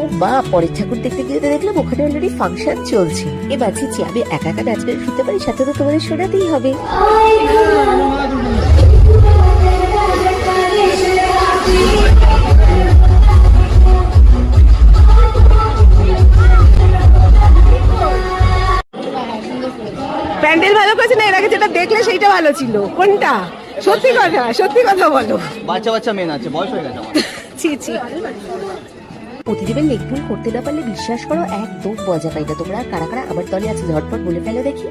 ও মা, পরের ঠাকুর দেখতে গিয়ে দেখলাম ওখানে অলরেডি ফাংশন চলছে। এবার চিচি আমি একা একা নাচ করে শুনতে পারি, সাথে তো তোমাদের শোনাতেই হবে। প্যান্ডেল ভালো করেছে না? এর আগে যেটা দেখলে সেইটা ভালো ছিল। কোনটা? সত্যি কথা, সত্যি কথা বলো। বাচ্চা বাচ্চা মেয়ে আছে, বয়স হয়ে গেছে আমার। ছি ছি। প্রতিদেবের লেগ পুল করতে না পারলে বিশ্বাস করো একদম মজা পাই না। তোমরা কারা কারা আমার দলে আছে ঝটপট বলে ফেলো দেখি।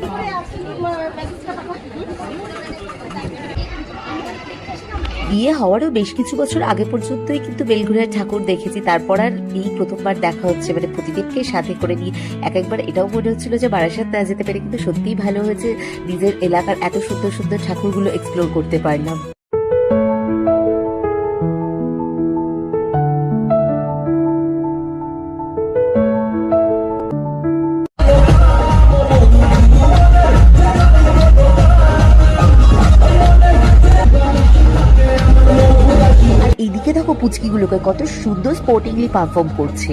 বিয়ে হওয়ারও বেশ কিছু বছর আগে পর্যন্তই কিন্তু বেলঘড়িয়ার ঠাকুর দেখেছি, তারপর আর এই প্রথমবার দেখা হচ্ছে, মানে প্রতিদেবকে সাথে করে নিয়ে। একবার এটাও মনে হচ্ছিল যে বারাসাত না যেতে পেরে, কিন্তু সত্যিই ভালো হয়েছে, নিজের এলাকার এত সুন্দর সুন্দর ঠাকুরগুলো এক্সপ্লোর করতে পারলাম। এইদিকে দেখো পুচকিগুলোকে কত সুন্দর স্পোর্টিংলি পারফর্ম করছে।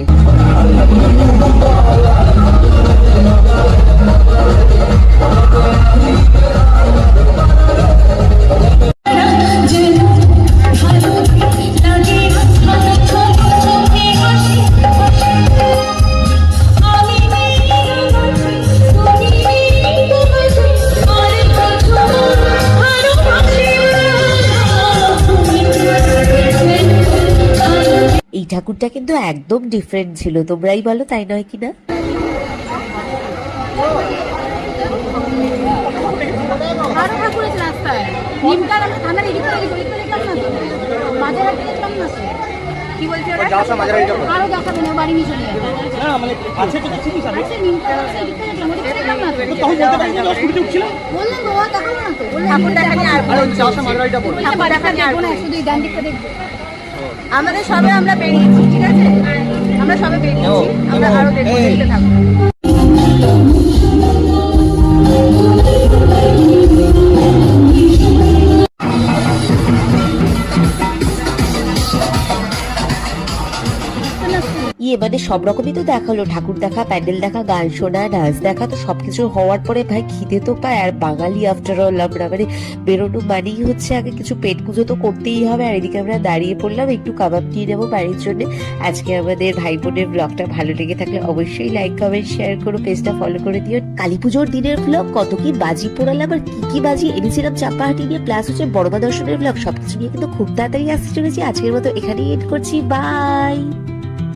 এই ঠাকুরটা কিন্তু একদম ডিফারেন্ট ছিল, তোমরাই বলো তাই নয় কিনা? আমাদের সবে আমরা বেরিয়েছি, ঠিক আছে? আমরা সবে বেরিয়েছি, আমরা আরো দেখতে থাকবো। মানে সব রকমই তো দেখালো, ঠাকুর দেখা, প্যান্ডেল দেখা, গান শোনা, নাচ দেখা, তো সবকিছু হওয়ার পরে ভাই খিদে তো পায়। আর বাঙালি আফটার অল আমরা, মানে বেরোনো মানেই হচ্ছে আগে কিছু পেট পুজো তো করতেই হবে। আর এদিকে আমরা দাঁড়িয়ে পড়লাম, একটু কাবাব নিয়ে নেবো বাড়ির জন্য। আজকে আমাদের ভাই বোনের ব্লগটা ভালো লেগে থাকলে অবশ্যই লাইক কমেন্ট শেয়ার করো, পেজটা ফলো করে দিও। কালী পুজোর দিনের ব্লগ, কত কি বাজি পোড়ালাম আর কি বাজি এনেছিলাম চাপাহাটি নিয়ে, প্লাস হচ্ছে বড়মা দর্শনের ব্লগ, সবকিছু নিয়ে কিন্তু খুব তাড়াতাড়ি আসতে চলেছি। আজকের মতো এখানেই এন্ড করছি, বাই।